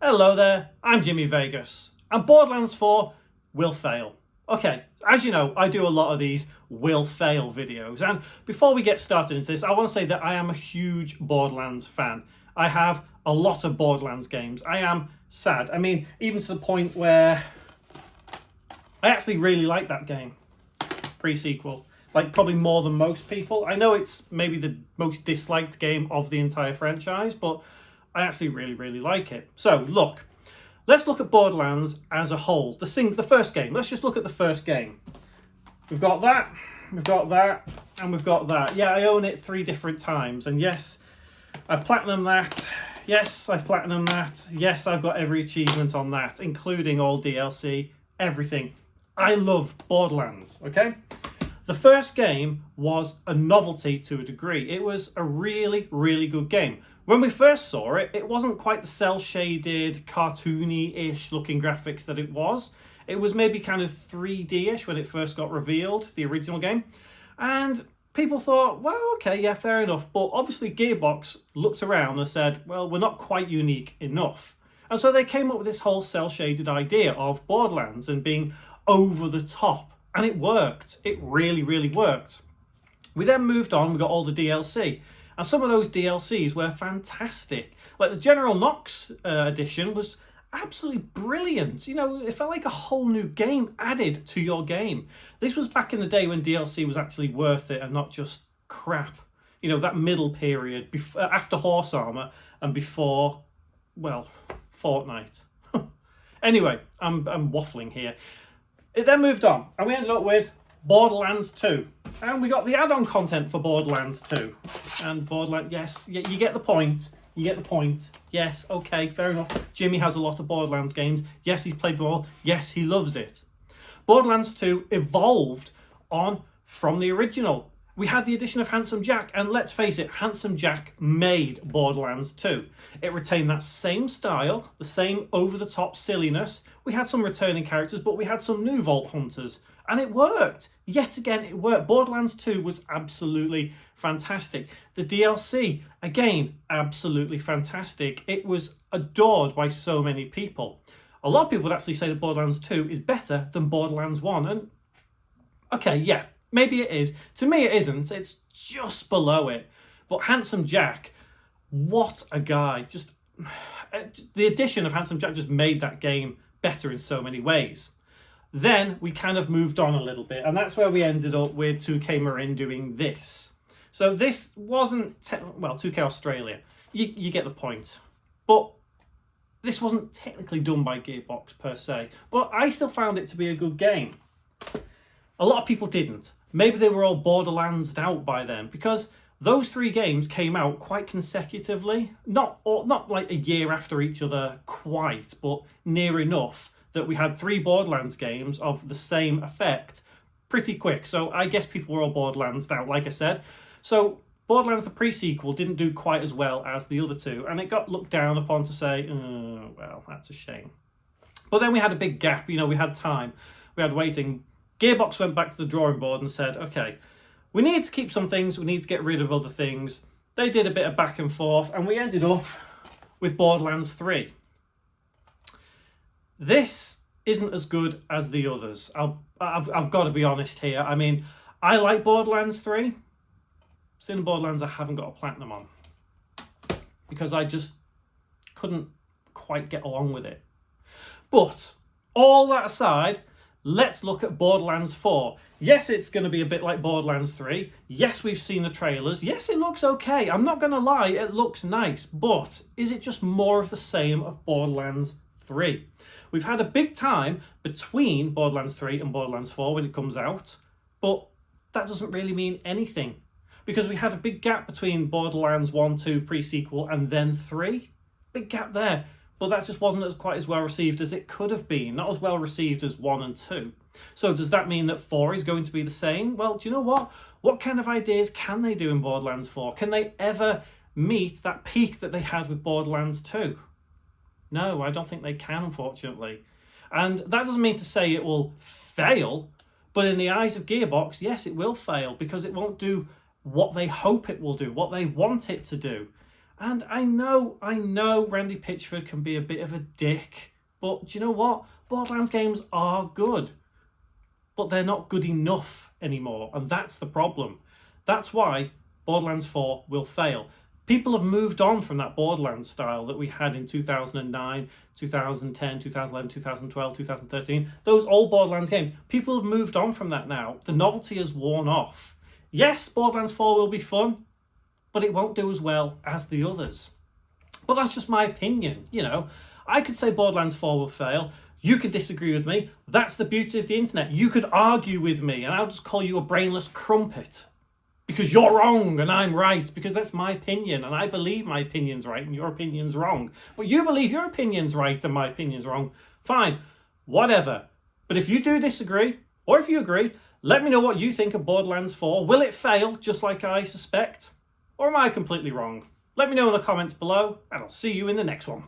Hello there, I'm Jimmy Vegas, and Borderlands 4 will fail. Okay, as you know, I do a lot of these will fail videos, and before we get started into this, I want to say that I am a huge Borderlands fan. I have a lot of Borderlands games. I am sad. I mean, even to the point where I actually really like that game, pre-sequel. Like, probably more than most people. I know it's maybe the most disliked game of the entire franchise, but I actually really like it. So, let's look at Borderlands as a whole. The first game. Let's just look at the first game. We've got that, and we've got that. Yeah, I own it 3 different times, and yes, I've platinumed that. Yes, I've platinumed that. Yes, I've got every achievement on that, including all DLC, everything. I love Borderlands, okay? The first game was a novelty to a degree. It was a really good game. When we first saw it, it wasn't quite the cel-shaded, cartoony-ish looking graphics that it was. It was maybe kind of 3D-ish when it first got revealed, the original game. And people thought, well, okay, yeah, fair enough. But obviously Gearbox looked around and said, well, we're not quite unique enough. And so they came up with this whole cel-shaded idea of Borderlands and being over the top. And it worked. It really worked. We then moved on, we got all the DLC. And some of those DLCs were fantastic. Like the General Knox edition was absolutely brilliant. You know, it felt like a whole new game added to your game. This was back in the day when DLC was actually worth it and not just crap. You know, that middle period after Horse Armor and before, well, Fortnite. Anyway, I'm waffling here. It then moved on, and we ended up with Borderlands 2. And we got the add-on content for Borderlands 2. And Borderlands, yes, you get the point. You get the point. Yes, okay, fair enough. Jimmy has a lot of Borderlands games. Yes, he's played them all. Yes, he loves it. Borderlands 2 evolved on from the original. We had the addition of Handsome Jack, and let's face it, Handsome Jack made Borderlands 2. It retained that same style, the same over-the-top silliness. We had some returning characters, but we had some new Vault Hunters, and it worked. Yet again, it worked. Borderlands 2 was absolutely fantastic. The DLC, again, absolutely fantastic. It was adored by so many people. A lot of people would actually say that Borderlands 2 is better than Borderlands 1, and okay, yeah. Maybe it is. To me, it isn't. It's just below it. But Handsome Jack, what a guy. Just the addition of Handsome Jack just made that game better in so many ways. Then we kind of moved on a little bit, and that's where we ended up with 2K Marin doing this. So this wasn't, 2K Australia. You get the point. But this wasn't technically done by Gearbox per se. But I still found it to be a good game. A lot of people didn't. Maybe they were all Borderlands'd out by then, because those 3 games came out quite consecutively. Not like a year after each other quite, but near enough that we had 3 Borderlands games of the same effect pretty quick. So I guess people were all Borderlands'd out, like I said. So Borderlands, the pre-sequel, didn't do quite as well as the other 2, and it got looked down upon to say, oh, well, that's a shame. But then we had a big gap, you know, we had time. We had waiting. Gearbox went back to the drawing board and said, okay, we need to keep some things, we need to get rid of other things. They did a bit of back and forth, and we ended up with Borderlands 3. This isn't as good as the others. I've got to be honest here. I mean, I like Borderlands 3. It's in Borderlands I haven't got a platinum on, because I just couldn't quite get along with it. But all that aside, let's look at Borderlands 4. Yes, it's going to be a bit like Borderlands 3. Yes, we've seen the trailers. Yes, it looks okay. I'm not going to lie, it looks nice. But is it just more of the same of Borderlands 3? We've had a big time between Borderlands 3 and Borderlands 4 when it comes out, but that doesn't really mean anything, because we had a big gap between Borderlands 1, 2, pre-sequel, and then 3. Big gap there. But that just wasn't quite as well received as it could have been. Not as well received as 1 and 2. So does that mean that 4 is going to be the same? Well, do you know what? What kind of ideas can they do in Borderlands 4? Can they ever meet that peak that they had with Borderlands 2? No, I don't think they can, unfortunately. And that doesn't mean to say it will fail, but in the eyes of Gearbox, yes, it will fail, because it won't do what they hope it will do, what they want it to do. And I know Randy Pitchford can be a bit of a dick, but do you know what? Borderlands games are good, but they're not good enough anymore, and that's the problem. That's why Borderlands 4 will fail. People have moved on from that Borderlands style that we had in 2009, 2010, 2011, 2012, 2013. Those old Borderlands games. People have moved on from that now. The novelty has worn off. Yes, Borderlands 4 will be fun, but it won't do as well as the others. But that's just my opinion, you know. I could say Borderlands 4 will fail. You could disagree with me. That's the beauty of the internet. You could argue with me and I'll just call you a brainless crumpet. Because you're wrong and I'm right, because that's my opinion and I believe my opinion's right and your opinion's wrong. But you believe your opinion's right and my opinion's wrong. Fine, whatever. But if you do disagree, or if you agree, let me know what you think of Borderlands 4. Will it fail, just like I suspect? Or am I completely wrong? Let me know in the comments below, and I'll see you in the next one.